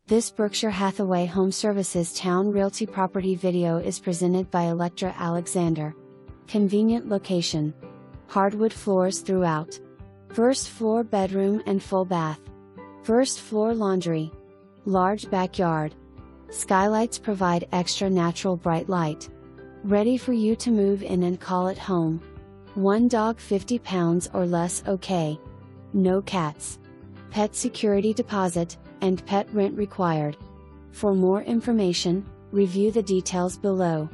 This Berkshire Hathaway HomeServices Towne Realty property video is presented by Electra Alexander. Convenient location. Hardwood floors throughout. First floor bedroom and full bath. First floor laundry. Large backyard. Skylights provide extra natural bright light. Ready for you to move in and call it home. One dog 50 pounds or less okay. No cats. Pet security deposit, and pet rent required. For more information, review the details below.